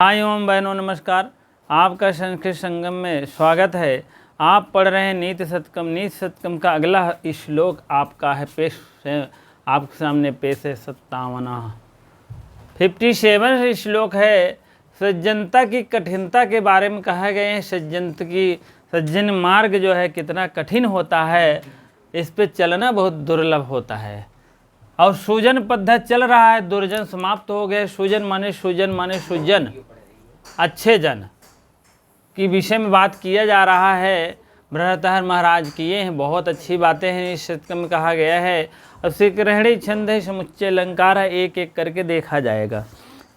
भाइयों एवं बहनों नमस्कार। आपका संस्कृत संगम में स्वागत है। आप पढ़ रहे हैं नीति शतकम। नीति शतकम का अगला श्लोक आपका है आपके सामने पेश है 57 श्लोक है। सज्जनता की कठिनता के बारे में कहा गए हैं। सज्जन मार्ग जो है कितना कठिन होता है, इस पे चलना बहुत दुर्लभ होता है। और सुजन पद्धत चल रहा है, दुर्जन समाप्त हो गए। सुजन माने सुजन, अच्छे जन की विषय में बात किया जा रहा है। बृहत्तहर महाराज किए हैं, बहुत अच्छी बातें हैं इस शतक में कहा गया है। अब सिकरहणी छंद है, समुच्चय अलंकार है, एक एक करके देखा जाएगा।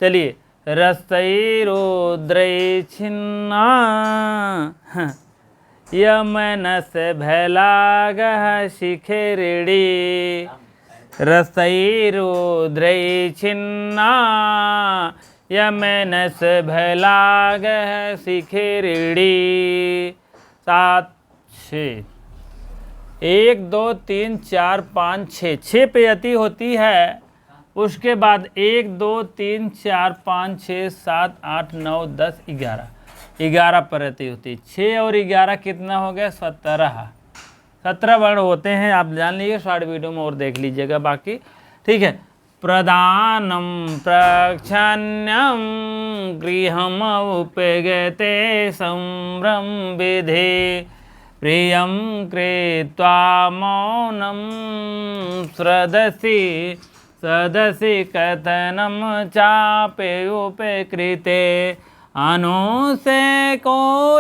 चलिए, रसैरोद्रै छिन्ना यमनस भैलागः शिखिरिणी। रसैरोद्रै छिन्ना यमनस भैलागः शिखिरिणी। 7 6 1 2 3 4 5 6 6 पे यति होती है। उसके बाद 1 2 3 4 5 6 7 8 9 10 11 पर यति होती है। 6 और 11 कितना हो गया? 17 वर्ण होते हैं। आप जान लीजिए, शॉर्ट वीडियो में और देख लीजिएगा बाकी, ठीक है। प्रदानम प्रक्षण्यम गृहम उपगते संभ्रम विधि प्रियम कृत्वा मौनम सदसि कथनम चापे उपकृते अनुसे को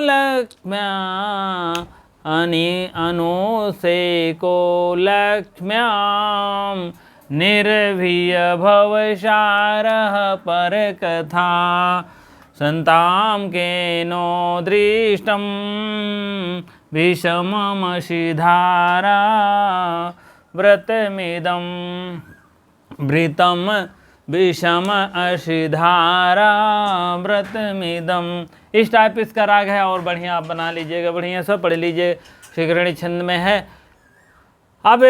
लक्ष्म्याम निर्भीय भवसारः परकथा संतां केनो दृष्टं विषममशिधारा व्रतमिदं वृतं विषम अशिधारा व्रतमिदम। इस टाइप इसका राग है, और बढ़िया आप बना लीजिएगा, बढ़िया सब पढ़ लीजिए। शिखरणी छंद में है। अब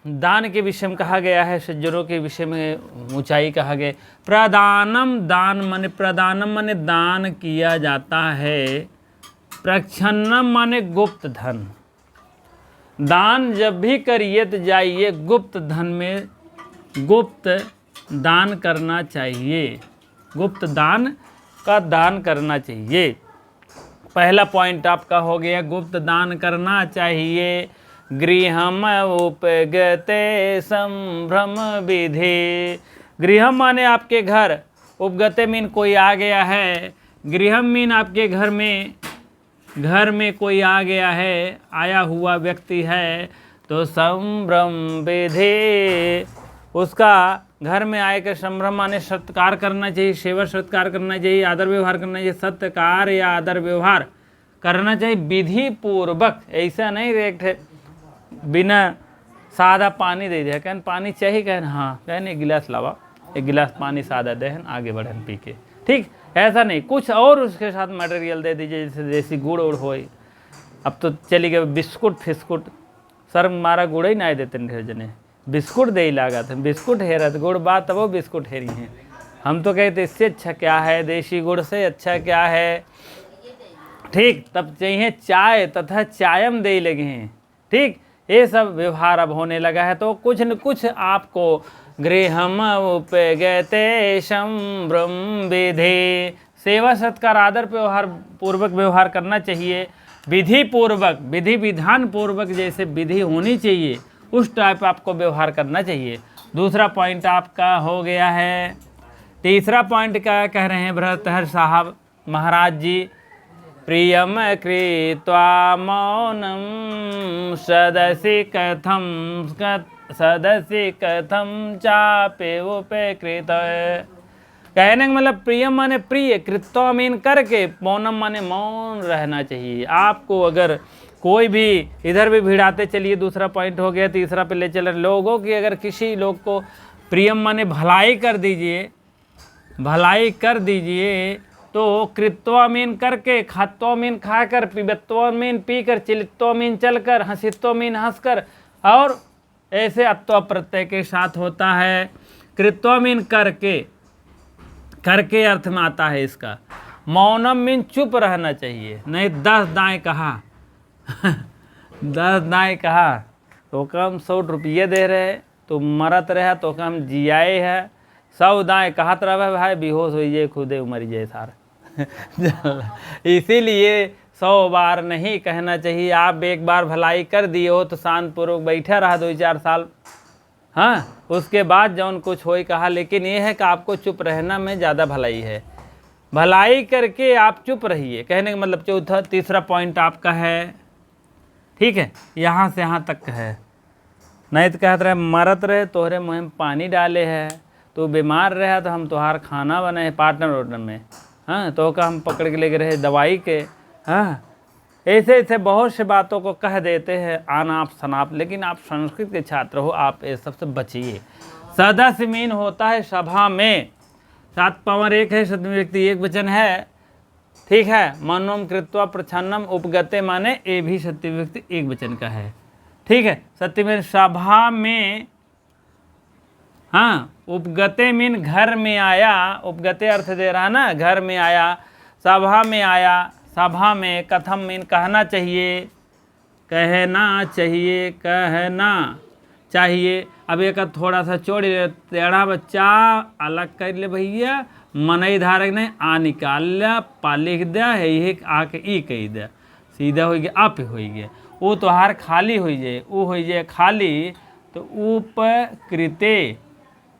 दान के विषय में कहा गया है, सज्जनों के विषय में ऊंचाई कहा गया। प्रदानम प्रदानम माने दान किया जाता है। प्रक्षन्नम माने गुप्त धन। दान जब भी करिए तो जाइए गुप्त धन में गुप्त दान करना चाहिए। गुप्त दान का दान करना चाहिए। पहला पॉइंट आपका हो गया, गुप्त दान करना चाहिए। गृहम उपगते संभ्रम विधि। गृहम माने आपके घर, उपगते मीन कोई आ गया है। गृहम मीन आपके घर में कोई आ गया है, आया हुआ व्यक्ति है। तो संभ्रम विधि, उसका घर में आए का संभ्रम माने सत्कार करना चाहिए, सेवा सत्कार करना चाहिए, आदर व्यवहार करना चाहिए। सत्कार या आदर व्यवहार करना चाहिए विधि पूर्वक। ऐसा नहीं रेक्ट बिना सादा पानी दे दिया, कहन पानी चाहिए, कहन हाँ, कहन एक गिलास लावा, एक गिलास पानी सादा देहन, आगे बढ़न पी के, ठीक। ऐसा नहीं, कुछ और उसके साथ मटेरियल दे दीजिए, जैसे देसी गुड़ उड़ हो। अब तो चली गए बिस्कुट फिस्कुट, सर मारा गुड़ ही ना देते ढेर जने, बिस्कुट दे ही लागत है। बिस्कुट हेरत गुड़ बात, तब वो बिस्कुट हेरी हैं। हम तो कहते इससे अच्छा क्या है, देसी गुड़ से अच्छा क्या है, ठीक। तब चाहिए चाय तथा चायम दे लगे हैं, ठीक। ये सब व्यवहार अब होने लगा है। तो कुछ न कुछ आपको गृहम उपगते संभ्रम विधि, सेवा सत्कार आदर पूर्वक व्यवहार करना चाहिए। विधि पूर्वक, विधि विधान पूर्वक जैसे विधि होनी चाहिए उस टाइप आपको व्यवहार करना चाहिए। दूसरा पॉइंट आपका हो गया है। तीसरा पॉइंट क्या कह रहे हैं बृहत्तहर साहब महाराज जी? प्रियम कृत्वा मौनम सदसि कथम चापे उपकृत। कहने का मतलब प्रियम माने प्रिय, कृत्वा मीन करके, मौनम माने मौन रहना चाहिए। आपको अगर कोई भी इधर भी भिड़ाते चलिए, दूसरा पॉइंट हो गया। तीसरा पे ले चल रहे लोगों की, अगर किसी लोग को प्रियम माने भलाई कर दीजिए, तो कृत्वा मीन करके, खात्वा मीन खाकर, पिबत्वा मीन पीकर, चिलित्वा मीन चलकर, हंसित्वा मीन हंसकर, और ऐसे अत्वा प्रत्यय के साथ होता है। कृत्वा मीन करके, करके अर्थ में आता है इसका। मौनम मीन चुप रहना चाहिए, नहीं 10 दाएँ कहा 10 दाएँ कहा तो कम 100 रुपये दे रहे तो मरत रहा तो कम जियाए है, 100 दाएँ कहत रहे भाई बेहोश हो जाए खुदे मर जाए सारा इसीलिए 100 बार नहीं कहना चाहिए। आप एक बार भलाई कर दिए हो तो शांतपूर्वक बैठा रहा 2-4 साल, हाँ, उसके बाद जौन कुछ हो कहा। लेकिन ये है कि आपको चुप रहना में ज़्यादा भलाई है, भलाई करके आप चुप रहिए। कहने का मतलब तीसरा पॉइंट आपका है, ठीक है, यहाँ से यहाँ तक है। नहीं तो कहते रहे मरत रहे तोहरे मुँह में पानी डाले है, तो बीमार रहा तो हम तोहार खाना बने है पार्टनर वार्टनर में, हाँ, तो का हम पकड़ के लेके रहे दवाई के, हाँ, ऐसे ऐसे बहुत से बातों को कह देते हैं अनाप शनाप। लेकिन आप संस्कृत के छात्र हो, आप इस सबसे बचिए। सदस्य मीन होता है सभा में, 7 पावर 1 है, सप्तमी व्यक्ति एक वचन है, ठीक है। मनोम कृत्वा प्रछन्नम उपगते माने ये भी सप्तमी व्यक्ति एक वचन का है, ठीक है। सप्तमी सभा में, हाँ, उपगते मीन घर में आया, उपगते अर्थ दे रहा ना, घर में आया, सभा में आया, सभा में। कथम मीन कहना चाहिए, कहना चाहिए, कहना चाहिए। अब एक थोड़ा सा चौड़ी टेढ़ा बच्चा अलग कर ले भैया, मनई धारक नहीं आ निकाल लिया, पा लिख दिया है, यही आके ई कही दिया, सीधा हो गया आप हो गया। वो तोहार खाली हो जाए, वो हो जाए खाली, तो उपकृते,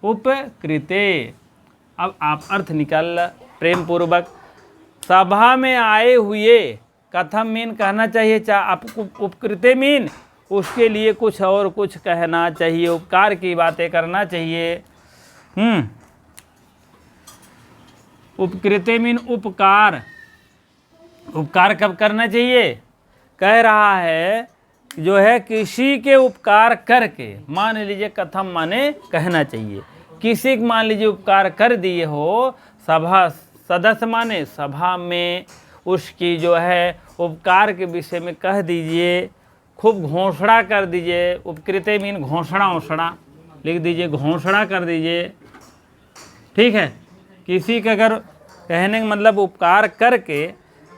उपकृते। अब आप अर्थ निकाल प्रेम पूर्वक। सभा में आए हुए, कथम मीन कहना चाहिए, आपको उपकृते मीन उसके लिए कुछ और कुछ कहना चाहिए, उपकार की बातें करना चाहिए। उपकृते मीन उपकार, उपकार कब करना चाहिए? कह रहा है जो है किसी के उपकार करके, मान लीजिए कथम माने कहना चाहिए, किसी के मान लीजिए उपकार कर दिए हो, सभा सदस्य माने सभा में उसकी जो है उपकार के विषय में कह दीजिए, खूब घोषणा कर दीजिए। उपकृते मीन घोषणा, ओषणा लिख दीजिए, घोषणा कर दीजिए, ठीक है। किसी का अगर कहने का मतलब उपकार करके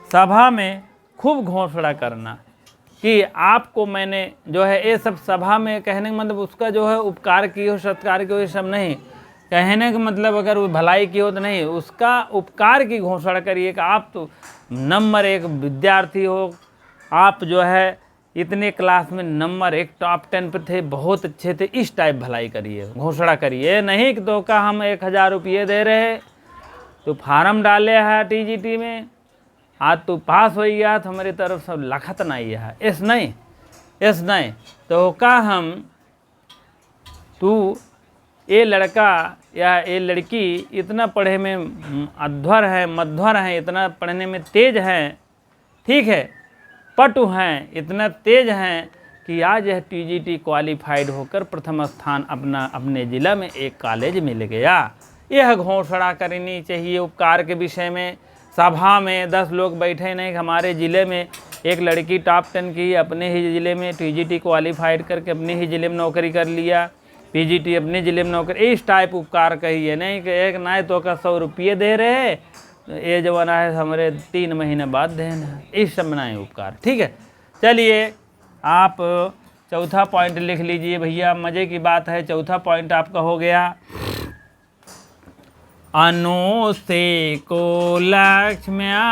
सभा में खूब घोषणा करना कि आपको मैंने जो है ये सब, सभा में कहने का मतलब उसका जो है उपकार की हो, सत्कार की हो, ये सब नहीं। कहने का मतलब अगर वो भलाई की हो तो नहीं, उसका उपकार की घोषणा करिए कि आप तो नंबर 1 विद्यार्थी हो, आप जो है इतने क्लास में नंबर 1 टॉप 10 पे थे, बहुत अच्छे थे, इस टाइप भलाई करिए, घोषणा करिए। नहीं कि तो का हम 1000 रुपये दे रहे, तो फार्म डाले है TGT में, आज तू पास हो गया तो हमारी तरफ सब लखत नहीं है, ऐस नहीं तो का हम तू ये लड़का या ये लड़की इतना पढ़े में अध्वर है, मध्वर है, इतना पढ़ने में तेज है, ठीक है, पटु हैं, इतना तेज हैं कि आज यह TGT क्वालिफाइड होकर प्रथम स्थान अपने ज़िला में एक कॉलेज मिल गया। यह घोषणा करनी चाहिए उपकार के विषय में। सभा में 10 लोग बैठे नहीं, हमारे ज़िले में एक लड़की टॉप 10 की, अपने ही ज़िले में TGT क्वालिफाइड करके अपने ही ज़िले में नौकरी कर लिया, PGT अपने ज़िले में नौकरी, इस टाइप उपकार कहिए। नहीं कि एक ना तो का 100 रुपये दे रहे, ये जमाना है हमारे 3 महीने बाद देना, इस सब बनाए उपकार, ठीक है। चलिए आप चौथा पॉइंट लिख लीजिए भैया, मज़े की बात है। चौथा पॉइंट आपका हो गया, अनुसे को लक्ष्म्या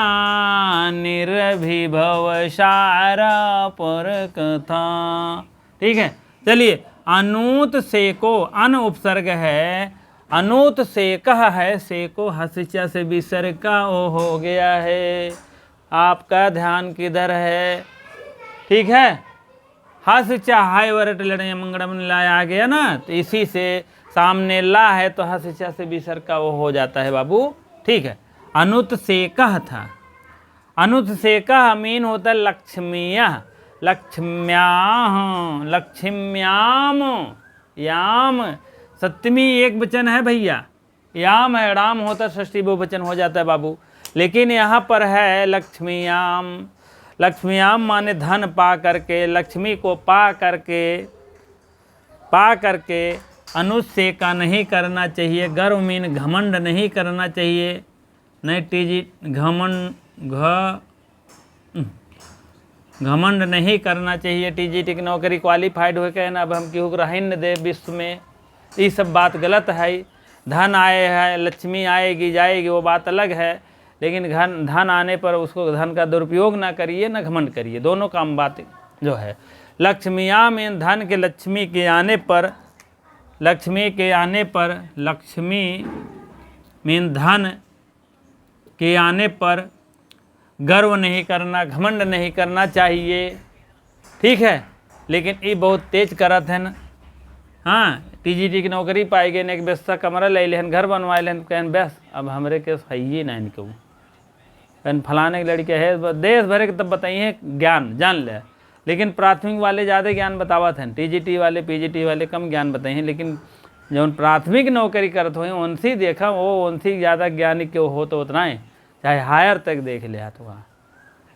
निर्भिभव सारा पर कथा, ठीक है। चलिए अनूत से को, अन उपसर्ग है, अनूत से कह है, से को हसिचा से विसर्ग का ओ हो गया है। आपका ध्यान किधर है, ठीक है। हसिचा हाय वरट लड़े मंगड़म लाया आ गया ना, तो इसी से सामने ला है तो हसिचा से विसर्ग का वो हो जाता है बाबू, ठीक है। अनुत से कह था, अनुत से कह मीन होता है लक्ष्मीया, लक्ष्म्याम, लक्ष्म्याम, याम सप्तमी एक वचन है भैया, याम है, राम होता षष्ठी बहुवचन हो जाता है बाबू। लेकिन यहाँ पर है लक्ष्मीयाम, लक्ष्मीयाम माने धन पा करके, लक्ष्मी को पा करके अनुसे का नहीं करना चाहिए। गर्व मीन घमंड नहीं करना चाहिए। नहीं टीजी घमंड नहीं करना चाहिए। टीजीटी की नौकरी क्वालिफाइड हो के ना अब हम केहू रही न दे विश्व में, ये सब बात गलत है। धन आए है, लक्ष्मी आएगी जाएगी वो बात अलग है, लेकिन धन आने पर उसको धन का दुरुपयोग ना करिए ना घमंड करिए, दोनों काम बात जो है। लक्ष्मियाँ में धन के लक्ष्मी के आने पर, लक्ष्मी में धन के आने पर गर्व नहीं करना, घमंड नहीं करना चाहिए, ठीक है। लेकिन ये बहुत तेज करत है न। हाँ, टीजीटी की नौकरी पाई गए, एक बेस्ता कमरा ले लेन, घर बनवाए लेन, कहन बस अब हमरे के सही ना इनको कहन फलाने के लड़के है, देश भरे के तब बताइए ज्ञान जान ले। लेकिन प्राथमिक वाले ज़्यादा ज्ञान बतावत हैं, टीजीटी वाले पीजीटी वाले कम ज्ञान बताइए। लेकिन जब प्राथमिक नौकरी करते हुए उनसे देखा वो उनसे ज़्यादा ज्ञानी क्यों हो तो उतना ही, चाहे हायर तक देख लिया तो वहाँ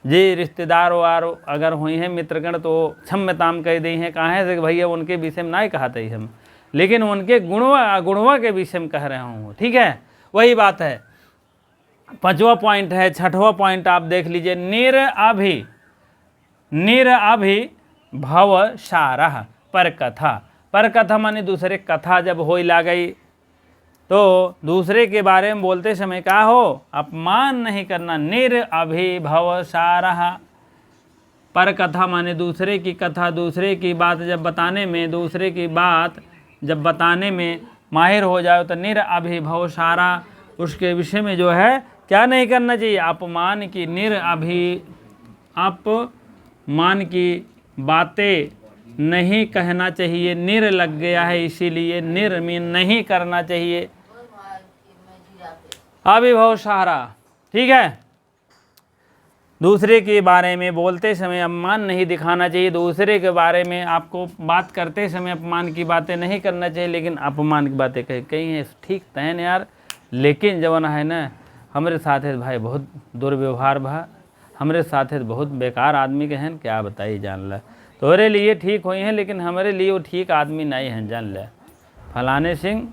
जी रिश्तेदार वार अगर हुई हैं मित्रगण तो क्षम ताम कह दी हैं, कहाँ से भैया उनके विषय में नहीं कहते ही हम, लेकिन उनके गुणवा के विषय में कह रहे हूँ, ठीक है। वही बात है। 5वां पॉइंट है, 6वां पॉइंट आप देख लीजिए, निरअभि भव सारः पर कथा। पर कथा माने दूसरे कथा जब हो लागई तो दूसरे के बारे में बोलते समय क्या हो, अपमान नहीं करना। निरअभिभव सारः पर कथा माने दूसरे की कथा, दूसरे की बात जब बताने में, दूसरे की बात जब बताने में माहिर हो जाए तो निरअभिभव सारा, उसके विषय में जो है क्या नहीं करना चाहिए, अपमान की अपमान की बातें नहीं कहना चाहिए। निर लग गया है इसीलिए निर में नहीं करना चाहिए। अभिभव सारा, ठीक है। दूसरे के बारे में बोलते समय अपमान नहीं दिखाना चाहिए। दूसरे के बारे में आपको बात करते समय अपमान की बातें नहीं करना चाहिए, लेकिन अपमान की बातें कही हैं ठीक तहन यार, लेकिन जवन है ना हमारे साथ है भाई बहुत दुर्व्यवहार भा, हमारे साथ है बहुत बेकार आदमी के हैं, क्या बताइए जान ला। तोरे लिए ठीक हुई हैं लेकिन हमारे लिए वो ठीक आदमी नहीं हैं, जान ले। फलाने सिंह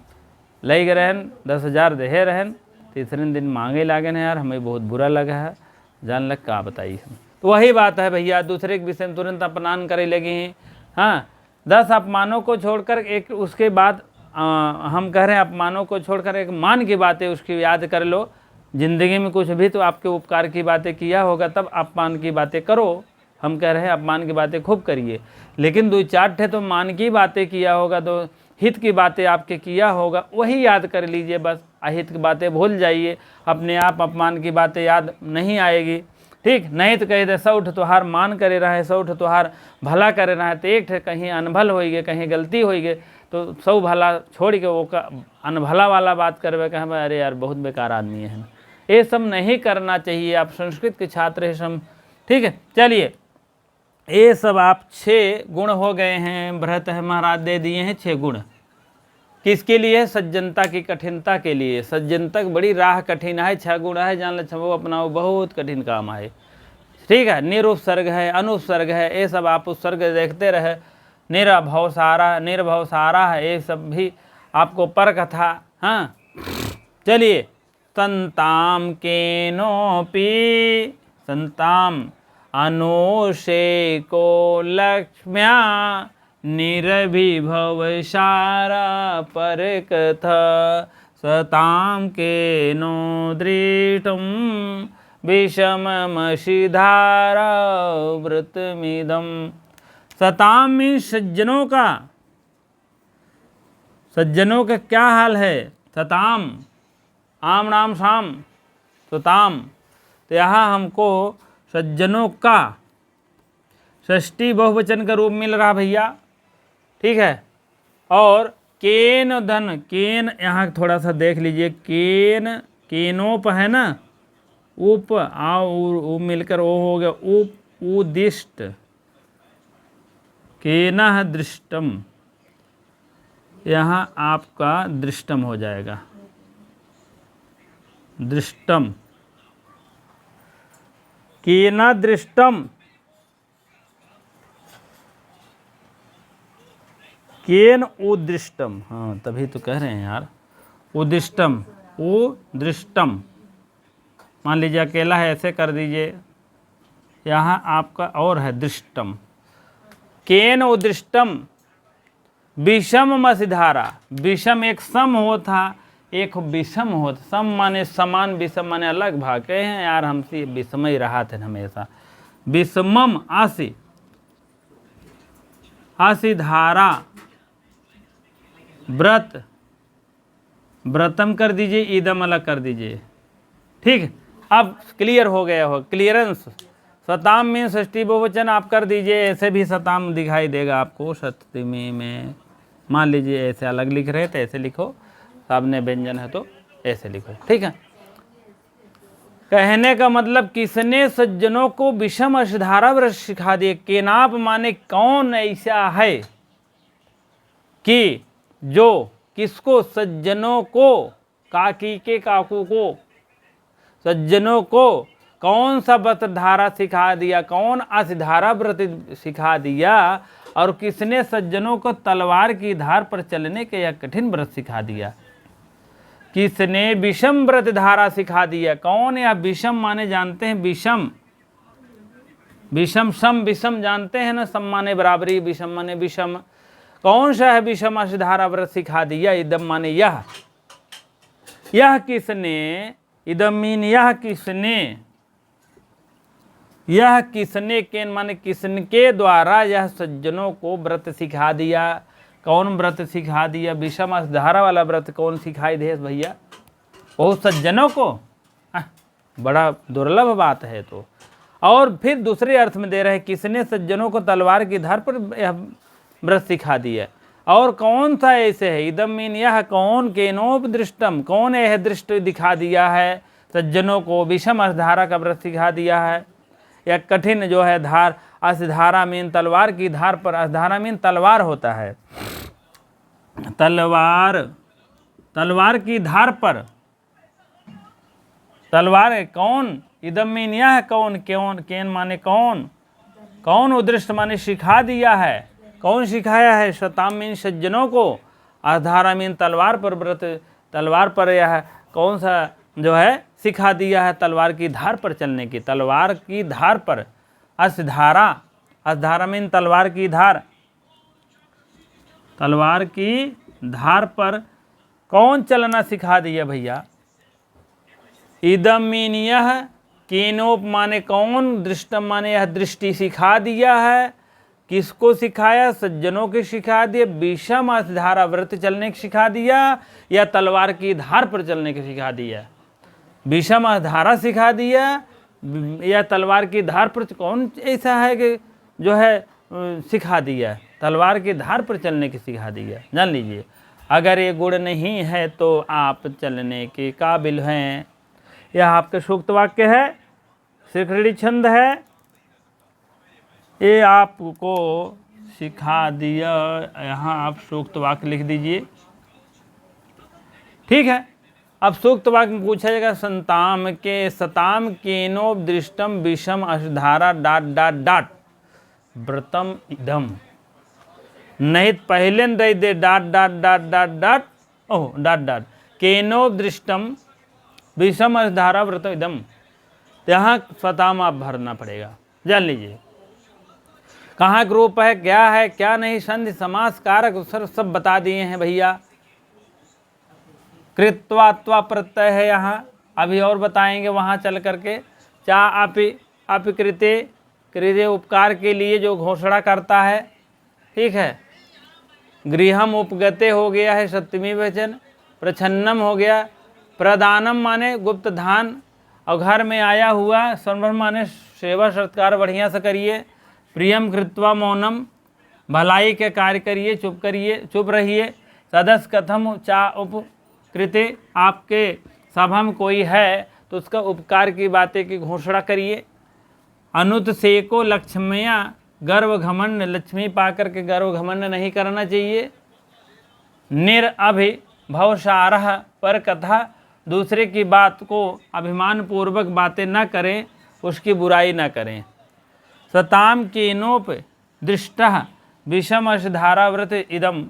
ले गए रहन 10,000 दे रहन, तीसरे दिन मांगे लागे हैं यार, हमें बहुत बुरा लगा है, जान लग क्या बताइए। तो वही बात है भैया, दूसरे के विषय में तुरंत अपमान करे लगे हैं। हाँ, 10 अपमानों को छोड़कर एक उसके बाद हम कह रहे हैं अपमानों को छोड़कर एक मान की बातें उसकी याद कर लो। ज़िंदगी में कुछ भी तो आपके उपकार की बातें किया होगा तब अपमान की बातें करो। हम कह रहे हैं अपमान की बातें खूब करिए, लेकिन 2-4 ठे तो मान की बातें किया होगा, तो हित की बातें आपके किया होगा वही याद कर लीजिए बस। अहित की बातें भूल जाइए, अपने आप अपमान की बातें याद नहीं आएगी, ठीक। नहीं तो कह दे सौठ तुहार मान करे रहे, सौठ तुहार भला करे रहे, तो एक ठे कहीं अनभल हो गए, कहीं गलती हो गए तो सौ भला छोड़ के वो अनभला वाला बात करवे कहें अरे यार बहुत बेकार आदमी है। ये सब नहीं करना चाहिए। आप संस्कृत के छात्र हैं सब, ठीक है। चलिए ये सब आप 6 गुण हो गए हैं, भरत है महाराज दे दिए हैं 6 गुण। किसके लिए? सज्जनता की कठिनता के लिए। सज्जनता बड़ी राह कठिन है, 6 गुण है, जान ले वो अपनाओ, बहुत कठिन काम है, ठीक है। निरुपसर्ग है, अनुपसर्ग है, ये सब आप उपसर्ग देखते रहे। निर्भव सारा है, ये सब भी आपको पर कथा। हाँ चलिए, संताम केनोपि संताम अनुषे को लक्ष्म्या निरभिभव सारा पर कथा सताम के नो दृष्टम विषममशिधारा व्रतमिदम। सताम में सज्जनों का क्या हाल है? सताम आम नाम शाम सताम, तो यहाँ हमको सज्जनों का षष्ठी बहुवचन का रूप मिल रहा भैया, ठीक है। और केन धन, केन यहाँ थोड़ा सा देख लीजिए, केन केनोप है ना, उप आओ मिलकर ओ हो गया उप उदिष्ट, केनः दृष्टम, यहाँ आपका दृष्टम हो जाएगा, दृष्टम, केन दृष्टम, केन उदृष्टम, हाँ तभी तो कह रहे हैं यार, उदिष्टम, उदृष्टम, मान लीजिए अकेला है ऐसे कर दीजिए, यहाँ आपका और है दृष्टम, केन उदृष्टम विषम मसिधारा, विषम एक सम होता, एक विषम होता, सम माने समान, विषम माने अलग भाग, कहे हैं यार हमसे विषम ही रहा थे हमेशा, विषमम आसी, आसी धारा, व्रत, व्रतम कर दीजिए, ईदम अलग कर दीजिए, ठीक। अब क्लियर हो गया हो, क्लियरेंस। सताम में षष्ठी बहुवचन आप कर दीजिए, ऐसे भी सताम दिखाई देगा आपको, सप्तमी में मान लीजिए ऐसे अलग लिख रहे थे, ऐसे लिखो, सामने व्यंजन है तो ऐसे लिखो, ठीक है। कहने का मतलब किसने सज्जनों को विषम अष्टधारा व्रत सिखा दिए। केनाप माने कौन ऐसा है कि जो किसको, सज्जनों को, काकी के काकू को, सज्जनों को कौन सा व्रत धारा सिखा दिया, कौन अष्टधारा व्रत सिखा दिया, और किसने सज्जनों को तलवार की धार पर चलने के यह कठिन व्रत सिखा दिया। किसने विषम व्रत धारा सिखा दिया, कौन, या विषम माने जानते हैं, विषम, विषम सम विषम जानते हैं ना, सम माने बराबरी, विषम माने विषम, कौन सा है विषम अष्टधारा व्रत सिखा दिया। इदम माने यह किसने, इदम मीन यह किसने, यह किसने, केन माने किसके द्वारा यह सज्जनों को व्रत सिखा दिया। कौन व्रत सिखा दिया, विषम अष्टधारा वाला व्रत कौन सिखाई दे भैया, बहुत सज्जनों को, बड़ा दुर्लभ बात है। तो और फिर दूसरे अर्थ में दे रहे हैं, किसने सज्जनों को तलवार की धार पर यह व्रत सिखा दिया, और कौन सा ऐसे है। इदम मीन यह कौन, केनोपदृष्टम, कौन यह दृष्ट दिखा दिया है सज्जनों को, विषम अष्टधारा का व्रत सिखा दिया है, या कठिन जो है धार, अष्टधारा मीन तलवार की धार पर, अष्टधारा मीन तलवार होता है, तलवार, तलवार की धार पर, तलवार है कौन। इदम मीन यह कौन, कौन, केन माने कौन, कौन उदृष्ट माने सिखा दिया है, कौन सिखाया है। शताम मीन सज्जनों को, अष्टधारा मीन तलवार पर व्रत, तलवार पर यह कौन सा जो है सिखा दिया है, तलवार की धार पर चलने की, तलवार की धार पर, अष्टधारा, अष्टधारा मीन तलवार की धार, तलवार की धार पर कौन चलना सिखा दिया भैया। इदम मीन यह, केनोप माने कौन, दृष्टम माने यह दृष्टि सिखा दिया है, किसको सिखाया, सज्जनों के सिखा दिया, विषम अष्टधारा व्रत चलने की सिखा दिया, या तलवार की धार पर चलने की सिखा दिया। विषम अष्टधारा सिखा दिया या तलवार की धार पर, कौन ऐसा है कि जो है सिखा दिया, तलवार की धार पर चलने की सिखा दिया। जान लीजिए, अगर ये गुण नहीं है तो आप चलने के काबिल हैं। यह आपके सूक्त वाक्य है, शिखड़ी छंद है, ये आपको सिखा दिया। यहाँ आप सूक्त वाक्य लिख दीजिए, ठीक है। अब सूक्त वाक्य में पूछा जाएगा, संताम के, सताम केनोपदृष्टम विषम अष्टधारा डाट डाट डाट व्रतम इदम, नहीं पहले दे दे डाट डाट डाट डाट डाट, ओह डाट डाट, केनोपदृष्टम विषम अष्टधारा व्रतम इदम, यहाँ सताम आप भरना पड़ेगा। जान लीजिए कहाँ ग्रुप है, क्या है क्या नहीं, संधि समास कारक सर सब बता दिए हैं भैया। कृत्वात्वा प्रत्यय है यहाँ, अभी और बताएंगे वहाँ चल करके। चा अपि कृते, कृते उपकार के लिए जो घोषणा करता है, ठीक है। गृहम उपगते हो गया है सप्तमी वचन, प्रछन्नम हो गया, प्रदानम माने गुप्त धान, और घर में आया हुआ, संभ्रम माने सेवा सत्कार बढ़िया से करिए। प्रियम कृत्वा मौनम, भलाई के कार्य करिए, चुप करिए, चुप रहिए। सदस्य कथम चा उपकृते, आपके सभा में कोई है तो उसका उपकार की बातें की घोषणा करिए। अनुत से को लक्ष्मिया, गर्व घमंड, लक्ष्मी पाकर के गर्व घमंड नहीं करना चाहिए। निरअभिभवसारः पर कथा, दूसरे की बात को अभिमान पूर्वक बातें न करें, उसकी बुराई न करें। सताम केनोप दृष्टः विषम अष्टधारा व्रत इदम,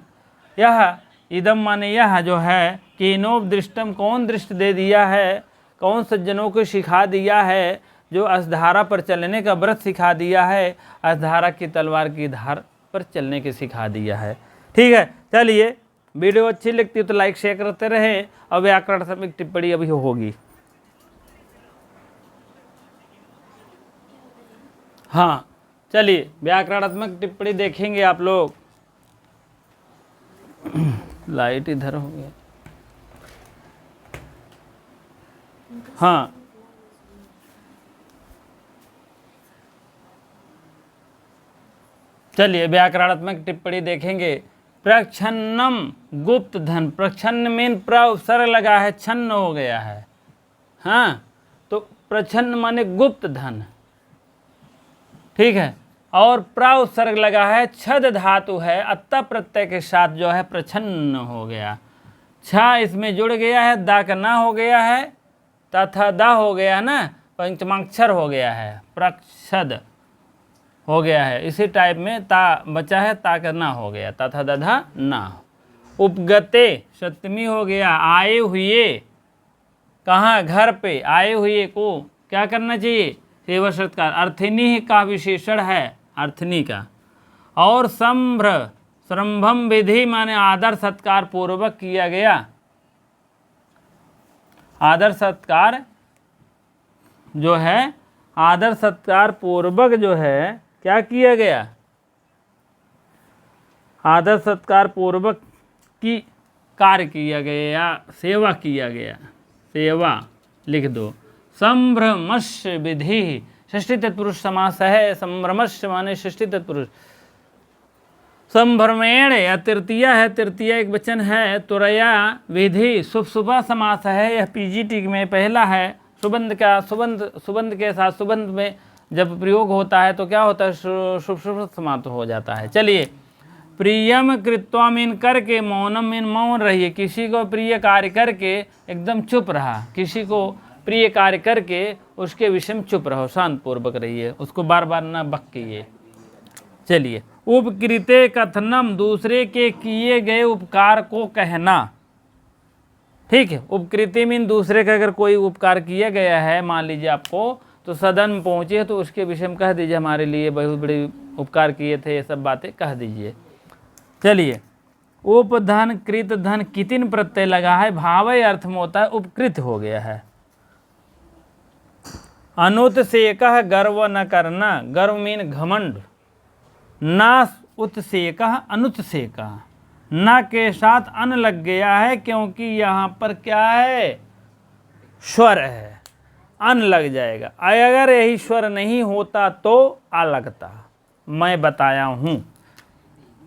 यह इदम माने यह जो है कि नोपदृष्टम कौन दृष्ट दे दिया है, कौन सज्जनों को सिखा दिया है, जो अस्धारा पर चलने का व्रत सिखा दिया है, अस्धारा की तलवार की धार पर चलने के सिखा दिया है। ठीक है, चलिए वीडियो अच्छी लगती है तो लाइक शेयर करते रहे। और व्याकरणात्मक टिप्पणी अभी होगी। हाँ चलिए व्याकरणात्मक टिप्पणी देखेंगे आप लोग। लाइट इधर हो गया। हाँ चलिए व्याकरणात्मक टिप्पणी देखेंगे। प्रच्छन्नम गुप्त धन, प्रच्छन्न मीन प्र उपसर्ग लगा है, छन्न हो गया है। हाँ तो प्रच्छन्न माने गुप्त धन, ठीक है। और प्र उपसर्ग लगा है, छद धातु है, अत्ता प्रत्यय के साथ जो है प्रच्छन्न हो गया। छ इसमें जुड़ गया है, दा का ना हो गया है, तथा दा हो गया है ना, पंचमाक्षर हो गया है, प्रक्षद हो गया है। इसी टाइप में ता बचा है, ता का ना हो गया, तथा दधा ना। उपगते सप्तमी हो गया, आए हुए, कहाँ घर पे, आए हुए को क्या करना चाहिए, सेवा सत्कार। अर्थिनी का विशेषण है, अर्थनी का। और संभ्र संभ्रम विधि माने आदर सत्कार पूर्वक किया गया, आदर सत्कार जो है, आदर सत्कार पूर्वक जो है क्या किया गया, आदर सत्कार पूर्वक की कार्य किया गया, सेवा किया गया, सेवा लिख दो। संभ्रमस्य विधि षष्ठी तत्पुरुष समास है, संभ्रमस्य माने षष्ठी तत्पुरुष। संभ्रमेण या तृतीया है, तृतीया एक वचन है। तुरया विधि शुभ शुभा समास है, यह पीजीटी में पहला है। सुबंध का सुबंध के साथ सुबंध में जब प्रयोग होता है तो क्या होता है, शुभ शुभ समाप्त हो जाता है। चलिए प्रियम कृत्वा मीन करके, मौनम मीन मौन रहिए, किसी को प्रिय कार्य करके एकदम चुप रहा, किसी को प्रिय कार्य करके उसके विषय में चुप रहो, शांत पूर्वक रहिए, उसको बार बार ना बक्किए। चलिए उपकृते कथनम, दूसरे के किए गए उपकार को कहना, ठीक है। उपकृति मीन दूसरे का अगर कोई उपकार किया गया है, मान लीजिए आपको, तो सदन में पहुँचे तो उसके विषय में कह दीजिए हमारे लिए बहुत बड़े उपकार किए थे, ये सब बातें कह दीजिए। चलिए उपधन कृत धन कितिन प्रत्यय लगा है, भावय अर्थ में होता है उपकृत हो गया है। अनुत्सेकः गर्व न करना, गर्व मीन घमंड। ना उत्सेकः अनुत्सेकः, ना के साथ अन लग गया है क्योंकि यहाँ पर क्या है, स्वर है, अन लग जाएगा। अगर यही स्वर नहीं होता तो आ लगता, मैं बताया हूँ।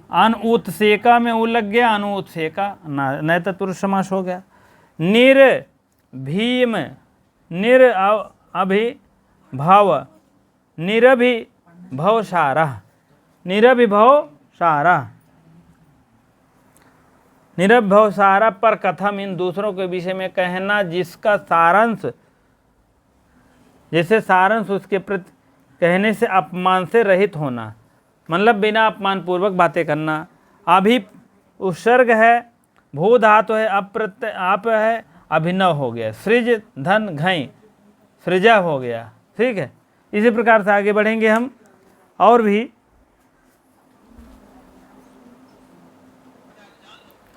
अन उत्सेका में उ लग गया, अनु उत्सेका नए तत्पुरुष समास हो गया। निर भीम, निर अभिभव, निरभिभव सारा, निरभिभव सारा, निरभिभव सारा पर कथम, इन दूसरों के विषय में कहना जिसका सारांश, जैसे सारांश उसके प्रति कहने से अपमान से रहित होना, मतलब बिना अपमान पूर्वक बातें करना। अभी उपसर्ग है, भू धातु है, अप्रत्यय आप है, अभिनव हो गया, सृज धन घई सृजा हो गया, ठीक है। इसी प्रकार से आगे बढ़ेंगे हम और भी।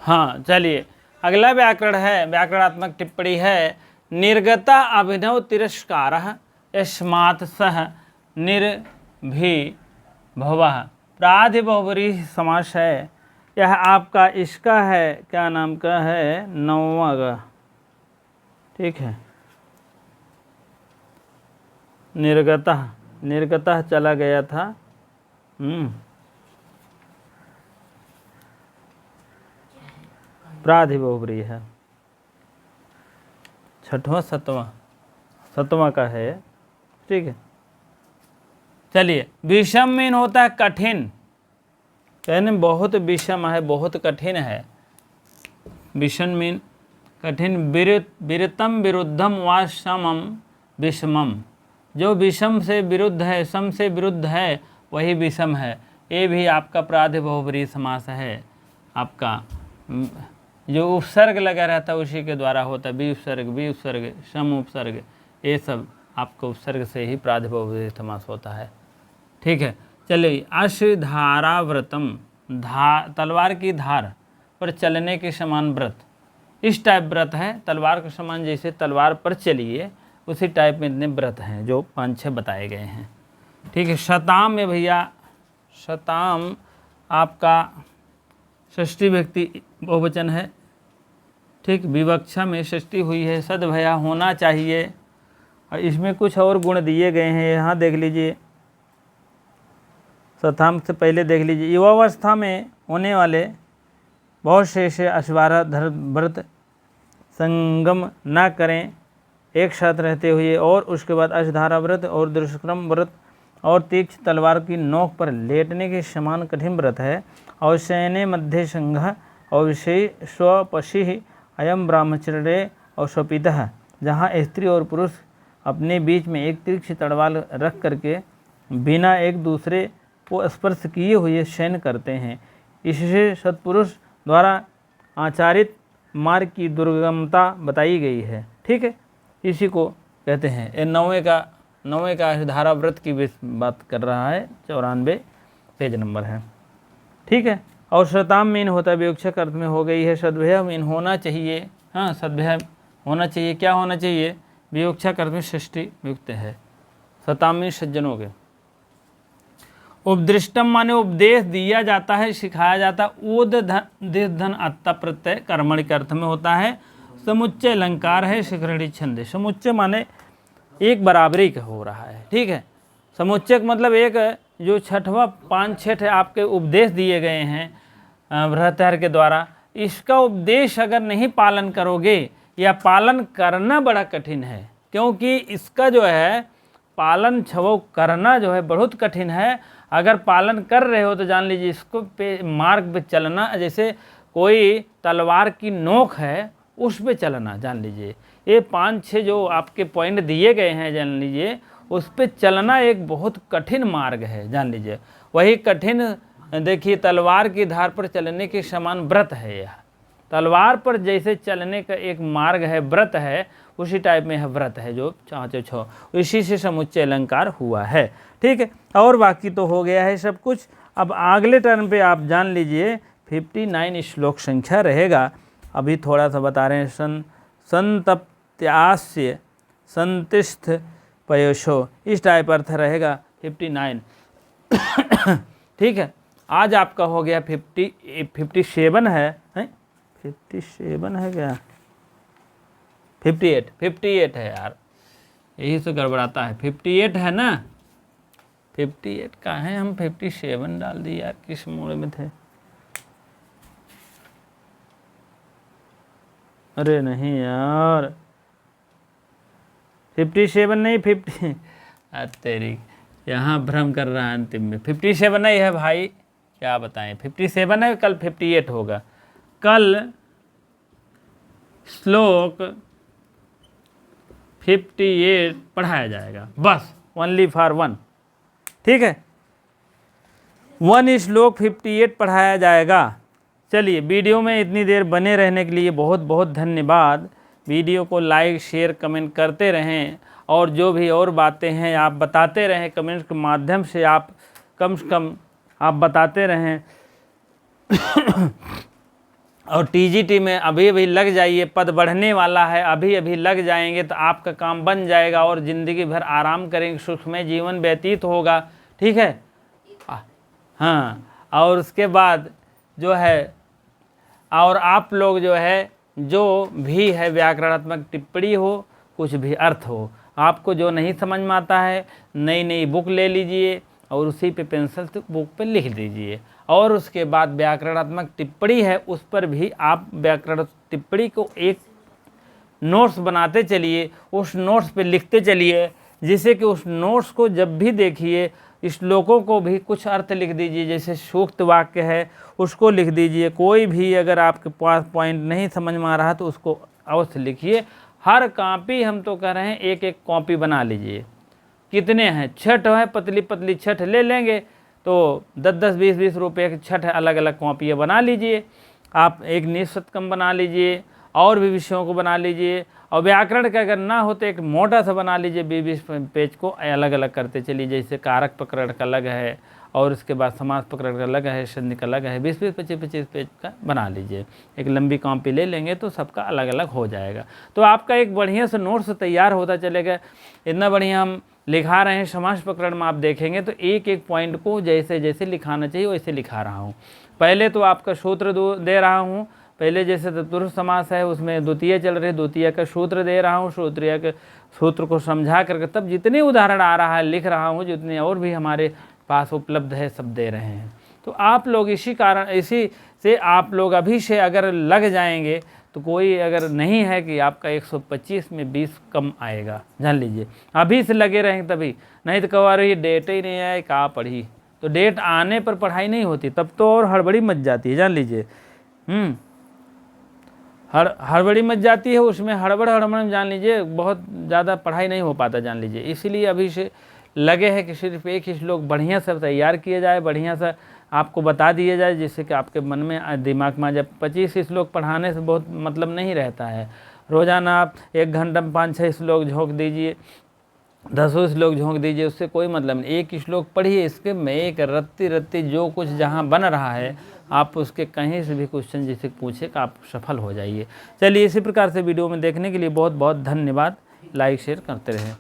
हाँ चलिए अगला व्याकरण है, व्याकरणात्मक टिप्पणी है। निर्गता अभिनव तिरस्कारः यस्मात् सह निर्भिभवः, प्राधिभवरी समास है। यह आपका इसका है, क्या नाम का है, नौवां, ठीक है। निर्गतः, निर्गतः चला गया था, प्राधिभवरी है, छठवां सतवां का है, ठीक है। चलिए विषम मीन होता है कठिन, कहने बहुत विषम है, बहुत कठिन है। विषम मीन कठिन। विरतम विरुद्धम वा समम विषमम, जो विषम से विरुद्ध है, सम से विरुद्ध है, वही विषम है। ये भी आपका प्राधिभवरी समास है, आपका जो उपसर्ग लगा रहता है उसी के द्वारा होता है। बी उपसर्ग, सम उपसर्ग, ये सब आपको उपसर्ग से ही प्रातिपदिक समास होता है। ठीक है, चलिए। अश्धाराव्रतम, तलवार की धार पर चलने के समान व्रत, इस टाइप व्रत है। तलवार के समान जैसे तलवार पर चलिए उसी टाइप में इतने व्रत हैं जो 5-6 बताए गए हैं। ठीक है। शताम में भैया, शताम आपका षष्ठी व्यक्ति बहुवचन है। ठीक, विवक्षा में षष्ठी हुई है। सद भया होना चाहिए। और इसमें कुछ और गुण दिए गए हैं, यहाँ देख लीजिए। शताम से पहले देख लीजिए, युवावस्था में होने वाले बहुत से ऐसे अश्वारा व्रत संगम न करें एक साथ रहते हुए, और उसके बाद अश्धारा व्रत और दुष्कर्म व्रत और तीक्ष्ण तलवार की नोक पर लेटने के समान कठिन व्रत है। और शयने मध्य संघ और विषय स्वपशी अयम ब्रह्मचर्य और स्वपितः, जहाँ स्त्री और पुरुष अपने बीच में एक तीक्ष्ण तलवार रख करके बिना एक दूसरे को स्पर्श किए हुए शयन करते हैं। इससे सत्पुरुष द्वारा आचारित मार्ग की दुर्गमता बताई गई है। ठीक है, इसी को कहते हैं। ये 9वें का अश्धारा व्रत की बात कर रहा है, 94 पेज नंबर है। ठीक है। और शताम मीन होता है, विवक्षक अर्थ में हो गई है। सद्भय मीन होना चाहिए। हाँ, सद्भय होना चाहिए। क्या होना चाहिए? विवक्षक अर्थ में षष्ठी युक्त है। शताम मीन सज्जनों के। उपदृष्टम माने उपदेश दिया जाता है, सिखाया जाता है। उद धन अत्ता प्रत्यय कर्मणि के अर्थ में होता है। समुच्चय अलंकार है। शिखरणी छंद। समुच्चय माने एक बराबरी का हो रहा है। ठीक है। समुच्चय मतलब एक जो छठवां 5-6 आपके उपदेश दिए गए हैं भ्रातर के द्वारा, इसका उपदेश अगर नहीं पालन करोगे या पालन करना बड़ा कठिन है, क्योंकि इसका जो है पालन छवो करना जो है बहुत कठिन है। अगर पालन कर रहे हो तो जान लीजिए इसको पे मार्ग पे चलना, जैसे कोई तलवार की नोक है उस पे चलना, जान लीजिए ये 5-6 जो आपके पॉइंट दिए गए हैं, जान लीजिए उस पे चलना एक बहुत कठिन मार्ग है, जान लीजिए। वही कठिन देखिए तलवार की धार पर चलने के समान व्रत है। यह तलवार पर जैसे चलने का एक मार्ग है, व्रत है, उसी टाइप में है व्रत है जो 5-6, इसी से समुच्चय अलंकार हुआ है। ठीक है। और बाकी तो हो गया है सब कुछ। अब अगले टर्न पे आप जान लीजिए 59 श्लोक संख्या रहेगा। अभी थोड़ा सा बता रहे हैं। संतप्त्यास्य संतिष्ठ पयोशो, इस टाइप अर्थ रहेगा 59। ठीक है। आज आपका हो गया 57 है 57 है क्या? 58 है यार, यही से गड़बड़ाता है। 58 है ना? 58 का है, हम 57 डाल दिए यार, किस मोड़ में थे? अरे नहीं यार, 57 नहीं 50। तेरी यहाँ भ्रम कर रहा है अंतिम में। 57 नहीं है भाई, क्या बताएं। 57 है, कल 58 होगा। कल श्लोक 58 पढ़ाया जाएगा, बस ओनली फॉर 1। ठीक है, 1 श्लोक 58 पढ़ाया जाएगा। चलिए, वीडियो में इतनी देर बने रहने के लिए बहुत बहुत धन्यवाद। वीडियो को लाइक शेयर कमेंट करते रहें, और जो भी और बातें हैं आप बताते रहें कमेंट्स के माध्यम से, आप कम से कम आप बताते रहें। और टीजीटी में अभी लग जाइए, पद बढ़ने वाला है, अभी लग जाएंगे तो आपका काम बन जाएगा और ज़िंदगी भर आराम करेंगे, सुखमय जीवन व्यतीत होगा। ठीक है। हाँ, और उसके बाद जो है, और आप लोग जो है जो भी है व्याकरणात्मक टिप्पणी हो, कुछ भी अर्थ हो, आपको जो नहीं समझ में आता है नई बुक ले लीजिए और उसी पे पेंसिल से बुक पे लिख दीजिए। और उसके बाद व्याकरणात्मक टिप्पणी है, उस पर भी आप व्याकरण टिप्पणी को एक नोट्स बनाते चलिए, उस नोट्स पे लिखते चलिए, जिससे कि उस नोट्स को जब भी देखिए श्लोकों को भी कुछ अर्थ लिख दीजिए। जैसे सूक्त वाक्य है उसको लिख दीजिए। कोई भी अगर आपके पास पॉइंट नहीं समझ में आ रहा तो उसको अवश्य लिखिए। हर कॉपी, हम तो कह रहे हैं एक कॉपी बना लीजिए। कितने हैं? 6 है, पतली पतली 6 ले लेंगे तो 10-10, 20-20 रुपये की 6 अलग अलग कॉपियाँ बना लीजिए। आप एक निःशतकम बना लीजिए, और भी विषयों को बना लीजिए, और व्याकरण का अगर ना हो तो एक मोटा सा बना लीजिए, 20 पेज को अलग अलग करते चलिए। जैसे कारक प्रकरण का अलग है, और उसके बाद समास प्रकरण का अलग है, संधि का अलग है, 20-20, 25-25 पेज का बना लीजिए। एक लंबी कॉपी ले लेंगे तो सबका अलग अलग हो जाएगा। तो आपका एक बढ़िया सा नोट्स तैयार होता चलेगा। इतना बढ़िया हम लिखा रहे हैं समास प्रकरण में, आप देखेंगे तो एक एक पॉइंट को जैसे जैसे लिखाना चाहिए वैसे लिखा रहा हूँ। पहले तो आपका सूत्र दे रहा हूँ, पहले जैसे तत्पुरुष समास है उसमें द्वितीय चल रही, द्वितीय का सूत्र दे रहा हूँ, सूत्रीय के सूत्र को समझा करके तब जितने उदाहरण आ रहा है लिख रहा हूँ, जितने और भी हमारे पास उपलब्ध है सब दे रहे हैं। तो आप लोग इसी से आप लोग अभी से अगर लग जाएंगे तो कोई अगर नहीं है कि आपका 125 में 20 कम आएगा, जान लीजिए। अभी से लगे रहेंगे तभी, नहीं तो कह रही डेट ही नहीं आए, कहाँ पढ़ी। तो डेट आने पर पढ़ाई नहीं होती, तब तो और हड़बड़ी मच जाती है, जान लीजिए। हड़बड़ी मच जाती है, उसमें हड़बड़ में जान लीजिए बहुत ज़्यादा पढ़ाई नहीं हो पाता, जान लीजिए। इसीलिए अभी से लगे हैं कि सिर्फ एक ही श्लोक बढ़िया सा तैयार किया जाए, बढ़िया सा आपको बता दिया जाए, जिससे कि आपके मन में दिमाग में। जब 25 श्लोक पढ़ाने से बहुत मतलब नहीं रहता है। रोज़ाना आप 1 घंटा में 5-6 श्लोक झोंक दीजिए, 10 श्लोक झोंक दीजिए, उससे कोई मतलब नहीं। एक श्लोक पढ़िए, इसके में एक रत्ती जो कुछ जहाँ बन रहा है आप उसके कहीं से भी क्वेश्चन जैसे पूछे कि आप सफल हो जाइए। चलिए, इसी प्रकार से वीडियो में देखने के लिए बहुत बहुत धन्यवाद। लाइक शेयर करते रहें।